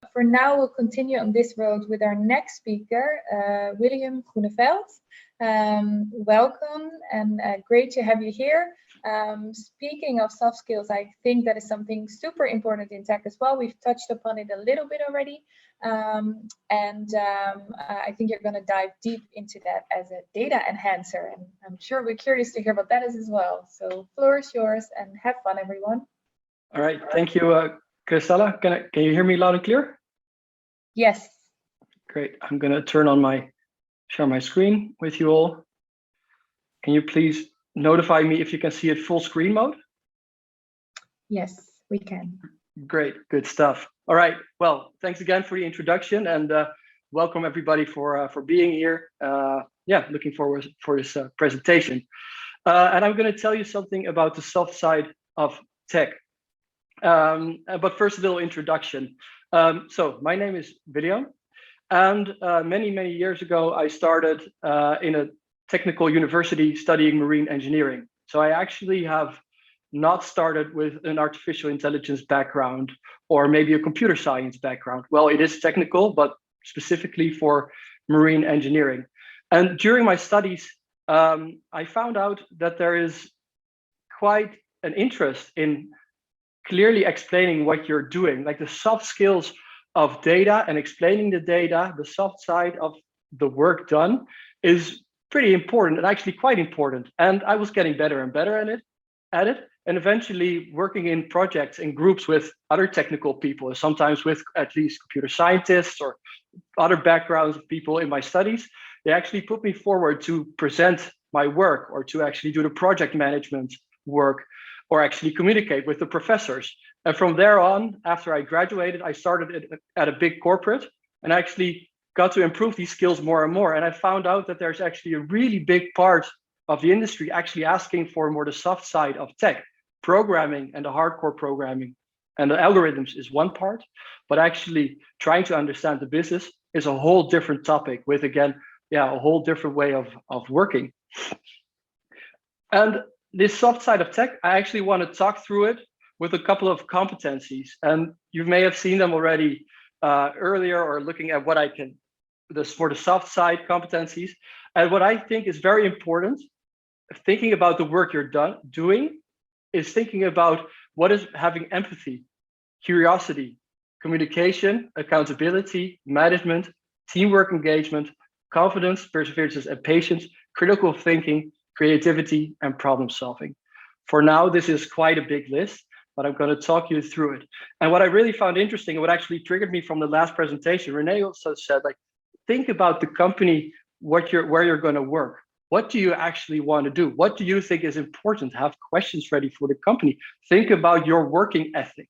For now, we'll continue on this road with our next speaker, William Groeneveld. Welcome and great to have you here. Speaking of soft skills, I think that is something super important in tech as well. We've touched upon it a little bit already. I think you're going to dive deep into that as a data enhancer. And I'm sure we're curious to hear what that is as well. So floor is yours and have fun, everyone. All right. Thank you, Christella. Can you hear me loud and clear? Yes. Great. I'm going to share my screen with you all. Can you please notify me if you can see it full screen mode? Yes, we can. Great. Good stuff. All right. Well, thanks again for the introduction and welcome everybody for being here. Looking forward for this presentation. And I'm going to tell you something about the soft side of tech. But first, a little introduction. So my name is William, and many years ago, I started in a technical university studying marine engineering. So I actually have not started with an artificial intelligence background or maybe a computer science background. Well, it is technical, but specifically for marine engineering. And during my studies, I found out that there is quite an interest in clearly explaining what you're doing, like the soft skills of data and explaining the data, the soft side of the work done is pretty important and actually quite important. And I was getting better and better at it, and eventually working in projects in groups with other technical people, sometimes with at least computer scientists or other backgrounds of people in my studies. They actually put me forward to present my work or to actually do the project management work or actually communicate with the professors. And from there on, after I graduated, I started at a big corporate and actually got to improve these skills more and more. And I found out that there's actually a really big part of the industry actually asking for more the soft side of tech. Programming and the hardcore programming and the algorithms is one part, but actually trying to understand the business is a whole different topic with, again, a whole different way of working. And this soft side of tech, I actually want to talk through it with a couple of competencies. And you may have seen them already earlier or looking at what I can, for the soft side competencies. And what I think is very important, thinking about the work you're doing, is thinking about what is having empathy, curiosity, communication, accountability, management, teamwork engagement, confidence, perseverance and patience, critical thinking, creativity, and problem solving. For now, this is quite a big list, but I'm going to talk you through it. And what I really found interesting, and what actually triggered me from the last presentation, Renee also said, like, think about the company, where you're going to work. What do you actually want to do? What do you think is important? Have questions ready for the company. Think about your working ethic.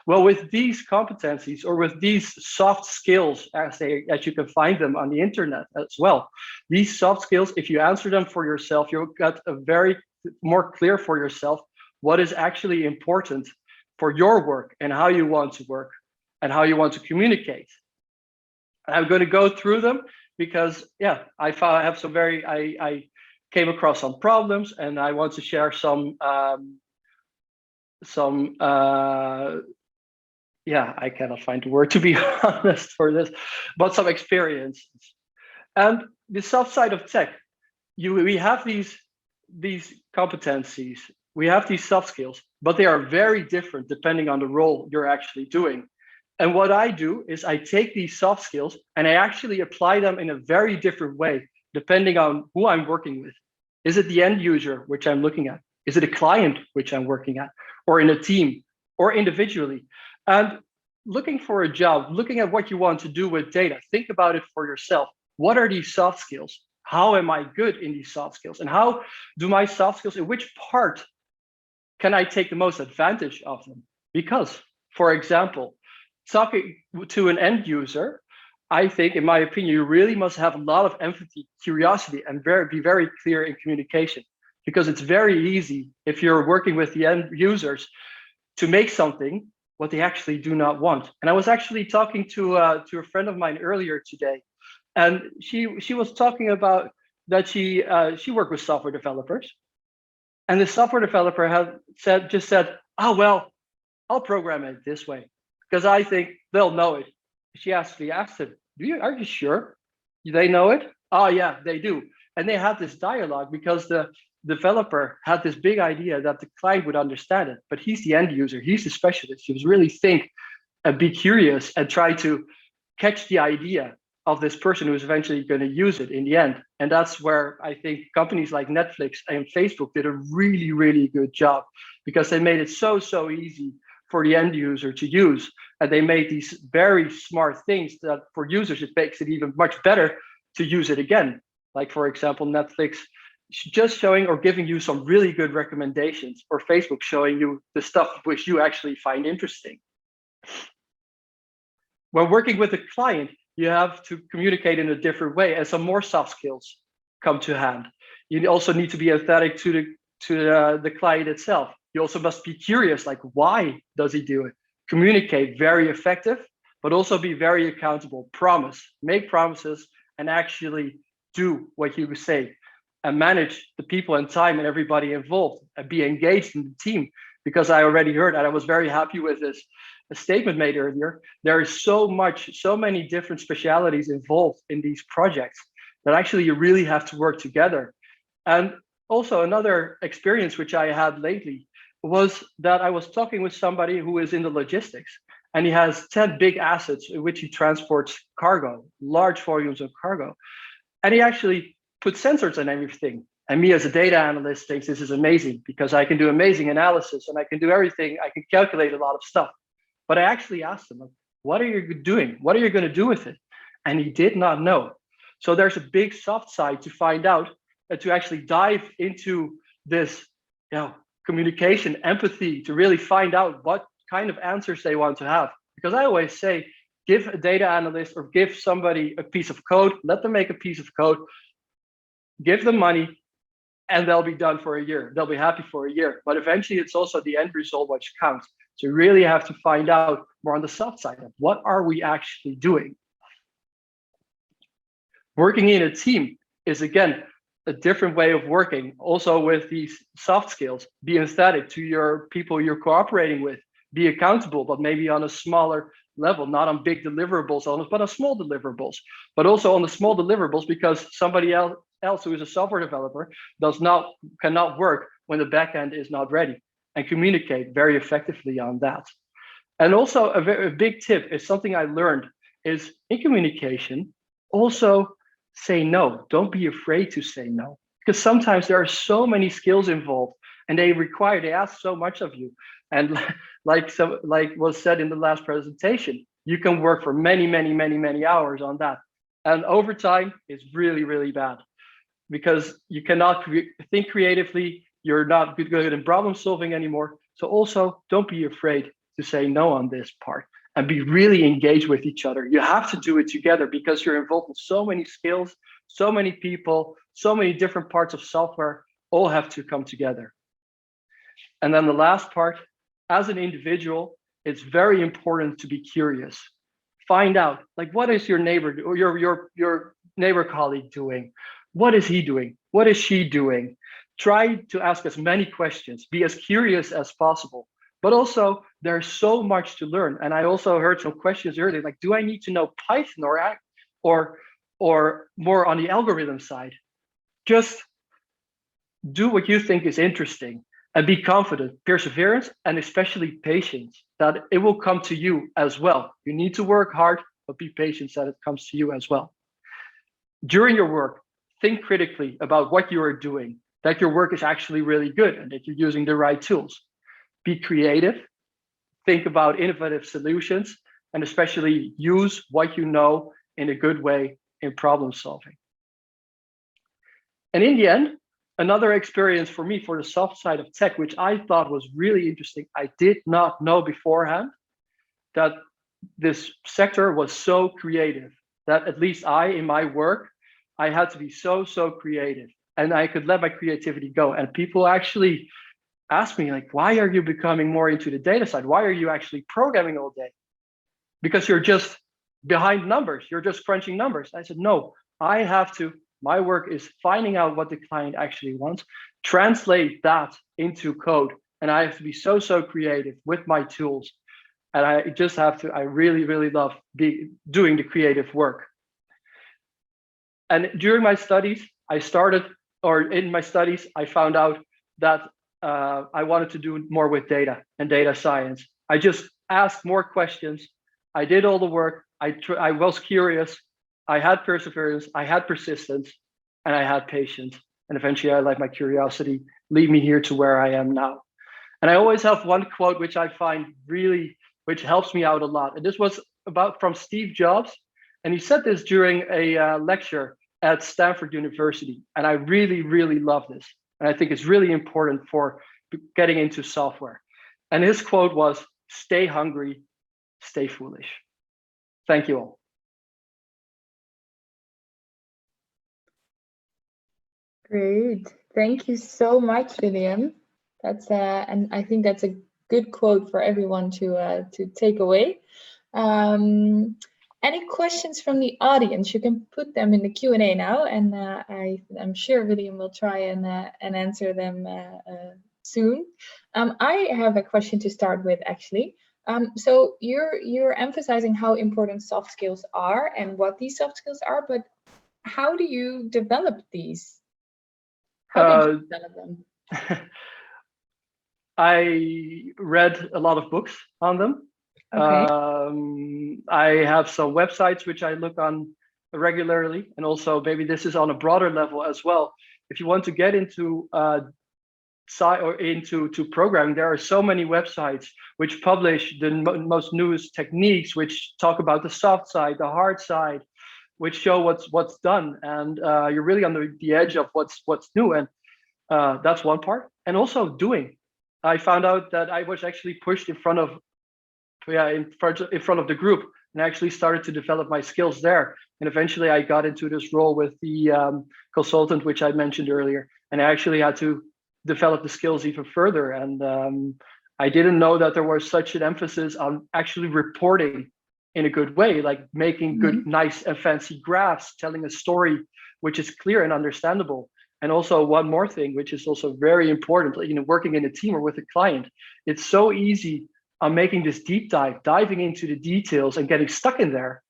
Well, with these competencies or with these soft skills, as you can find them on the internet as well, these soft skills, if you answer them for yourself, you'll get a very more clear for yourself what is actually important for your work and how you want to work and how you want to communicate. And I'm going to go through them because, I came across some problems and I want to share some I cannot find the word, to be honest, for this, but some experiences. And the soft side of tech, we have these competencies, we have these soft skills, but they are very different depending on the role you're actually doing. And what I do is I take these soft skills and I actually apply them in a very different way, depending on who I'm working with. Is it the end user, which I'm looking at? Is it a client, which I'm working at? Or in a team, or individually? And looking for a job, looking at what you want to do with data, think about it for yourself. What are these soft skills? How am I good in these soft skills? And how do my soft skills, in which part can I take the most advantage of them? Because, for example, talking to an end user, I think, in my opinion, you really must have a lot of empathy, curiosity, and be very clear in communication. Because it's very easy, if you're working with the end users, to make something what they actually do not want. And I was actually talking to a friend of mine earlier today, and she was talking about that she worked with software developers, and the software developer just said, oh, well, I'll program it this way because I think they'll know it. she actually asked him, are you sure they know it? Oh yeah, they do. And they had this dialogue because the developer had this big idea that the client would understand it, but he's the end user, he's the specialist. He was really think and be curious and try to catch the idea of this person who's eventually going to use it in the end. And that's where I think companies like Netflix and Facebook did a really, really good job, because they made it so easy for the end user to use. And they made these very smart things that for users, it makes it even much better to use it again. Like, for example, Netflix just showing or giving you some really good recommendations, or Facebook showing you the stuff which you actually find interesting. When working with a client, you have to communicate in a different way, and some more soft skills come to hand. You also need to be empathetic to the client itself. You also must be curious, like, why does he do it? Communicate, very effective, but also be very accountable. Promise, make promises, and actually do what you say, and manage the people and time and everybody involved, and be engaged in the team. Because I already heard, and I was very happy with this a statement made earlier, there is so many different specialities involved in these projects that actually you really have to work together. And also another experience which I had lately was that I was talking with somebody who is in the logistics, and he has 10 big assets in which he transports cargo, large volumes of cargo. And he actually put sensors on everything. And me as a data analyst thinks this is amazing, because I can do amazing analysis and I can do everything. I can calculate a lot of stuff. But I actually asked him, what are you doing? What are you going to do with it? And he did not know. So there's a big soft side to find out, to actually dive into this, communication, empathy, to really find out what kind of answers they want to have. Because I always say, give a data analyst or give somebody a piece of code, let them make a piece of code, give them money, and they'll be done for a year. They'll be happy for a year. But eventually it's also the end result which counts. So you really have to find out more on the soft side of what are we actually doing. Working in a team is, again, a different way of working. Also with these soft skills, be empathetic to your people you're cooperating with, be accountable, but maybe on a smaller level, not on big deliverables, but on small deliverables. But also on the small deliverables, because somebody else who is a software developer cannot work when the backend is not ready, and communicate very effectively on that. And also a big tip is something I learned is in communication, also say no. Don't be afraid to say no, because sometimes there are so many skills involved and they ask so much of you. And like was said in the last presentation, you can work for many hours on that. And over time, it's really, really bad, because you cannot think creatively. You're not good in problem solving anymore. So also don't be afraid to say no on this part, and be really engaged with each other. You have to do it together, because you're involved in so many skills, so many people, so many different parts of software, all have to come together. And then the last part, as an individual, it's very important to be curious. Find out, like, what is your neighbor or your neighbor colleague doing? What is he doing? What is she doing? Try to ask as many questions, be as curious as possible. But also, there's so much to learn. And I also heard some questions earlier, like, do I need to know Python or more on the algorithm side? Just do what you think is interesting, and be confident, perseverance, and especially patience, that it will come to you as well. You need to work hard, but be patient that it comes to you as well. During your work, think critically about what you are doing, that your work is actually really good and that you're using the right tools. Be creative, think about innovative solutions, and especially use what you know in a good way in problem solving. And in the end, another experience for me for the soft side of tech, which I thought was really interesting. I did not know beforehand that this sector was so creative, that at least in my work, I had to be so creative, and I could let my creativity go. And people actually asked me, like, why are you becoming more into the data side? Why are you actually programming all day? Because you're just behind numbers. You're just crunching numbers. I said, no, my work is finding out what the client actually wants, translate that into code. And I have to be so creative with my tools And I really, really love doing the creative work. And during my studies, I found out that I wanted to do more with data and data science. I just asked more questions. I did all the work. I was curious. I had perseverance. I had persistence, and I had patience. And eventually, I let my curiosity lead me here to where I am now. And I always have one quote which I find which helps me out a lot. And this was from Steve Jobs, and he said this during a lecture at Stanford University. And I really, really love this. And I think it's really important for getting into software. And his quote was, "Stay hungry, stay foolish." Thank you all. Great. Thank you so much, William. That's and I think that's a good quote for everyone to take away. Any questions from the audience? You can put them in the Q&A now, and I'm sure William will try and answer them soon. I have a question to start with, actually. So you're emphasizing how important soft skills are and what these soft skills are, but how do you develop these? How did you develop them? I read a lot of books on them. Okay. I have some websites which I look on regularly, and also maybe this is on a broader level as well. If you want to get into into programming, there are so many websites which publish the most newest techniques, which talk about the soft side, the hard side, which show what's done, and you're really on the edge of what's new, and that's one part. And also doing. I found out that I was actually pushed in front of the group, and I actually started to develop my skills there. And eventually I got into this role with the consultant, which I mentioned earlier, and I actually had to develop the skills even further. And I didn't know that there was such an emphasis on actually reporting in a good way, like making good, nice and fancy graphs, telling a story which is clear and understandable. And also one more thing, which is also very important, working in a team or with a client, it's so easy on making this deep dive, diving into the details and getting stuck in there.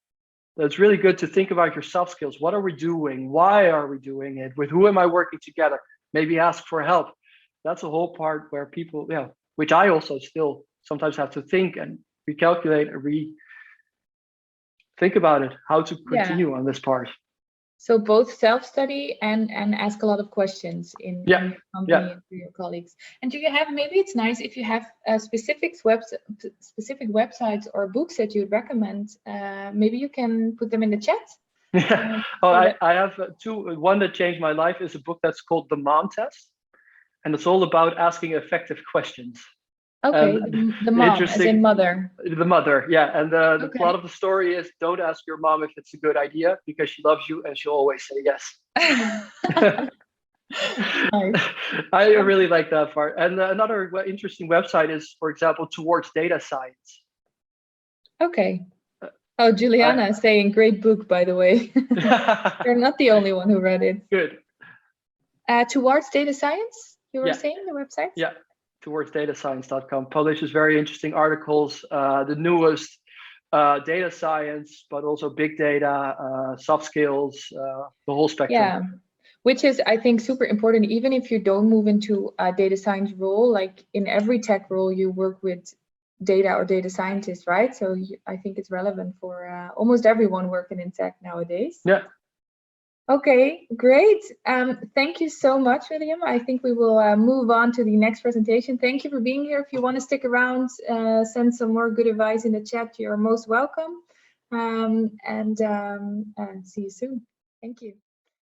It's really good to think about your soft skills. What are we doing? Why are we doing it? With who am I working together? Maybe ask for help. That's a whole part where people, which I also still sometimes have to think and recalculate and think about it, how to continue on this part. So both self-study and ask a lot of questions in your company and to your colleagues. And do you have, maybe it's nice if you have specific websites or books that you'd recommend, maybe you can put them in the chat. I have two. One that changed my life is a book that's called The Mom Test. And it's all about asking effective questions. Okay, the mom, as in mother. The mother, yeah. And the plot of the story is, don't ask your mom if it's a good idea, because she loves you and she'll always say yes. Nice. I really like that part. And another interesting website is, for example, Towards Data Science. Okay. Oh, Juliana is saying, great book, by the way. You're not the only one who read it. Good. Towards Data Science, you were saying, the website? Yeah. towardsdatascience.com publishes very interesting articles, the newest data science, but also big data, soft skills, the whole spectrum. Yeah, which is, I think, super important. Even if you don't move into a data science role, like in every tech role, you work with data or data scientists, right? So I think it's relevant for almost everyone working in tech nowadays. Yeah. Okay, great. Thank you so much, William. I think we will move on to the next presentation. Thank you for being here. If you want to stick around, send some more good advice in the chat. You're most welcome. And see you soon. Thank you.